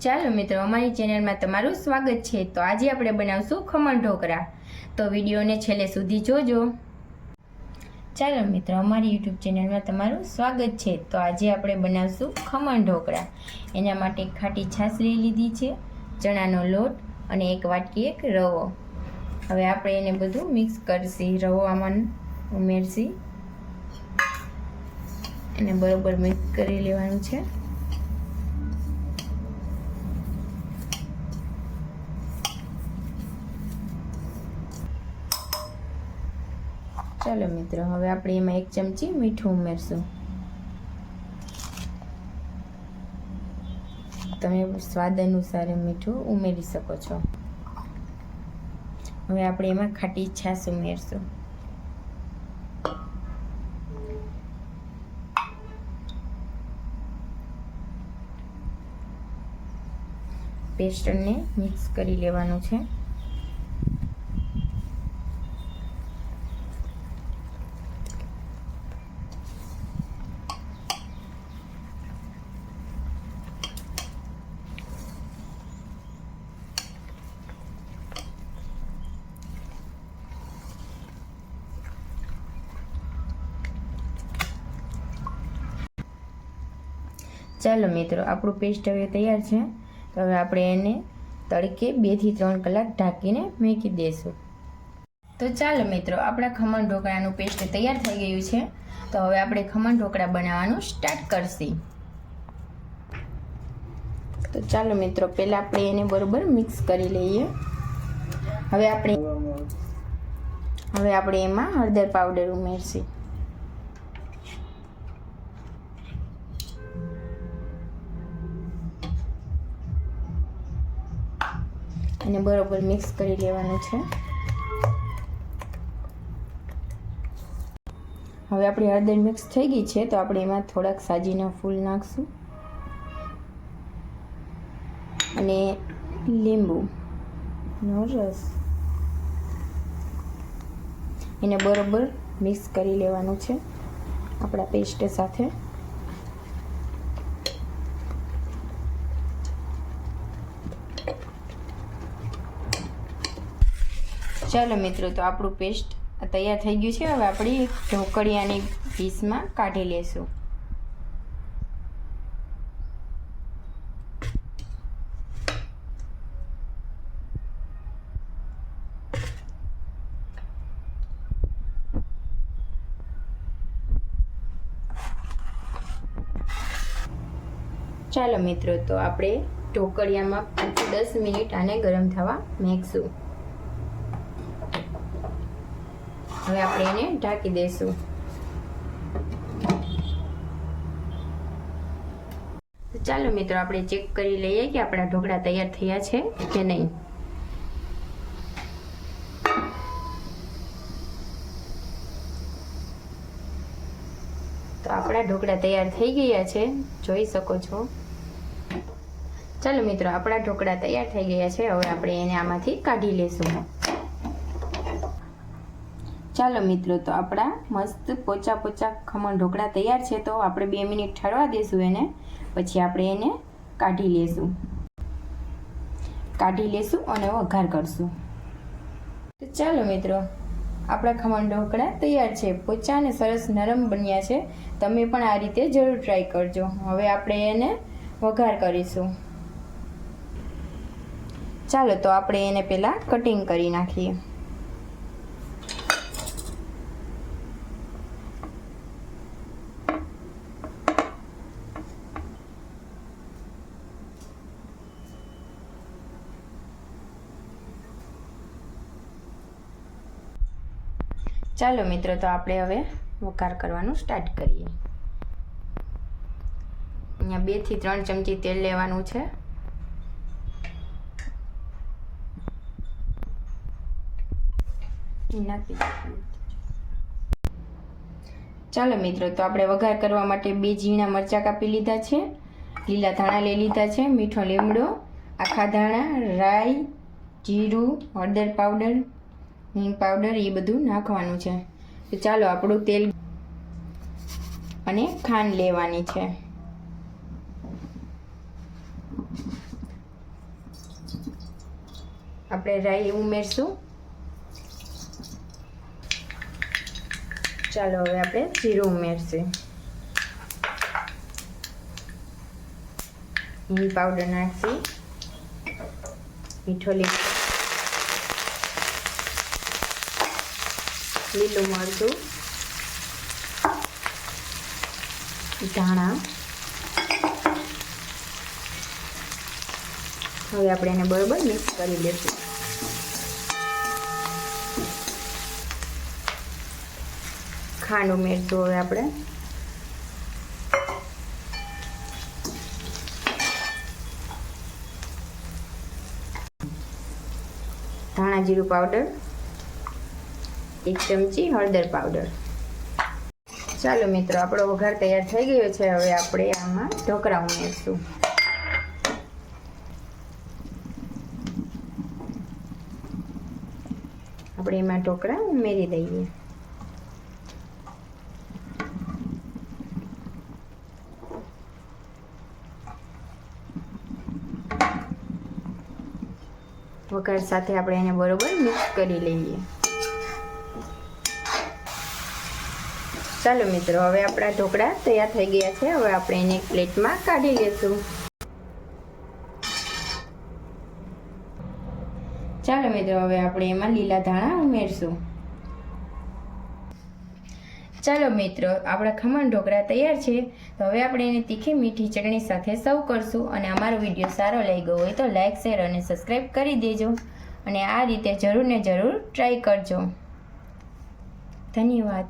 ચાલો મિત્રો, અમારી ચેનલમાં તમારું સ્વાગત છે। તો આજે આપણે બનાવશું ખમણ ઢોકળા। તો વિડીયોને છેલ્લે સુધી જોજો। ચાલો મિત્રો, અમારી યુટ્યુબ ચેનલમાં તમારું સ્વાગત છે। તો આજે આપણે બનાવશું ખમણ ઢોકળા। એના માટે ખાટી છાશ લઈ લીધી છે, ચણાનો લોટ અને એક વાટકી એક રવો। હવે આપણે એને બધું મિક્સ કરશી। રવો આમાં ઉમેરશી, એને બરોબર મિક્સ કરી લેવાનું છે। ચાલો મિત્રો, હવે આપણે એમાં એક ચમચી મીઠું ઉમેરશું। તમે સ્વાદ અનુસાર મીઠું ઉમેરી શકો છો। હવે આપણે એમાં ખાટી છાશ ઉમેરશું। પેસ્ટને મિક્સ કરી લેવાનું છે। ચાલો મિત્રો, આપણું પેસ્ટ હવે તૈયાર છે। તો હવે આપણે એને તડકે 2 થી 3 કલાક ઢાંકીને મૂકી દઈશું। તો ચાલો મિત્રો, આપણા ખમણ ઢોકળાનું પેસ્ટ તૈયાર થઈ ગયું છે। તો હવે આપણે ખમણ ઢોકળા બનાવવાનું સ્ટાર્ટ કરશી। તો ચાલો મિત્રો, પહેલાં આપણે એને બરોબર મિક્સ કરી લઈએ। હવે આપણે એમાં હળદર પાવડર ઉમેરશી। અને બરોબર મિક્સ કરી લેવાનું છે। હવે આપણી હળદર મિક્સ થઈ ગઈ છે, તો આપણે એમાં થોડાક સાજીના ફૂલ નાખશું અને લીંબુનો રસ, એને બરોબર મિક્સ કરી લેવાનું છે આપણા પેસ્ટ સાથે। ચાલો મિત્રો, તો આપણું પેસ્ટ તૈયાર થઈ ગયું છે। હવે આપણે એક ઢોકળિયાની ડીશમાં કાઢી લેશું। ચાલો મિત્રો, તો આપણે ઢોકળિયામાં 5 થી 10 મિનિટ આને ગરમ થવા મૂકશું। હવે આપણે એને ઢાંકી દઈશું। ચાલો મિત્રો, આપણે ચેક કરી લઈએ કે આપણા ઢોકળા તૈયાર થયા છે કે નહીં। તો આપણા ઢોકળા તૈયાર થઈ ગયા છે, જોઈ શકો છો। ચાલો મિત્રો, આપણા ઢોકળા તૈયાર થઈ ગયા છે। હવે આપણે એને આમાંથી કાઢી લેશું। ચાલો મિત્રો, તો આપણા મસ્ત પોચા પોચા ખમણ ઢોકળા તૈયાર છે। તો આપણે 2 મિનિટ ઠરવા દઈશું એને, પછી આપણે એને કાઢી લેશું અને વઘાર કરશું। તો ચાલો મિત્રો, આપણા ખમણ ઢોકળા તૈયાર છે, પોચા અને સરસ નરમ બન્યા છે। તમે પણ આ રીતે જરૂર ટ્રાય કરજો। હવે આપણે એને વઘાર કરીશું। ચાલો, તો આપણે એને પહેલાં કટિંગ કરી નાખીએ। ચાલો મિત્રો, તો આપણે હવે વઘાર કરવાનું સ્ટાર્ટ કરીએ। અહીંયા 2 થી 3 ચમચી તેલ લેવાનું છે। ચાલો મિત્રો, તો આપણે વઘાર કરવા માટે 2 ઝીણા મરચાં કાપી લીધા છે, લીલા ધાણા લઈ લીધા છે, મીઠો લીમડો, આખા ધાણા, રાઈ, જીરું, હળદર પાવડર, હિંગ પાવડર, એ બધું નાખવાનું છે। તો ચાલો, આપણું તેલ અને ખાંડ લેવાની છે। આપણે રાઈ ઉમેરશું. ચાલો હવે આપણે જીરું ઉમેરશું. હિંગ પાવડર નાખશું. મીઠો લીલું મરચું, ધાણા. હવે આપણે એને બરોબર મિક્સ કરી લઈશું. ખાંડ ઉમેરશું હવે આપણે. ધાણા જીરું પાવડર, 1 ચમચી હળદર પાવડર. ચાલો મિત્રો, આપણો વઘાર તૈયાર થઈ ગયો છે. હવે આપણે આમાં ઢોકળા ઉમેરશું. આપણે એમાં ઢોકળા ઉમેરી દઈએ. વઘાર સાથે આપણે એને બરોબર મિક્સ કરી લઈએ. ચાલો મિત્રો, હવે આપણા ઢોકળા તૈયાર થઈ ગયા છે. હવે આપણે એને એક પ્લેટમાં કાઢી લઈશું. ચાલો મિત્રો, હવે આપણે એમાં લીલા ધાણા ઉમેરશું. ચાલો મિત્રો, આપણા ખમણ ઢોકળા તૈયાર છે. તો હવે આપણે એને તીખી મીઠી ચટણી સાથે સર્વ કરશું. અને અમારો વિડીયો સારો લાગ્યો હોય તો લાઈક, શેર અને સબસ્ક્રાઈબ કરી દેજો. અને આ રીતે જરૂર ને જરૂર ટ્રાય કરજો. ધન્યવાદ.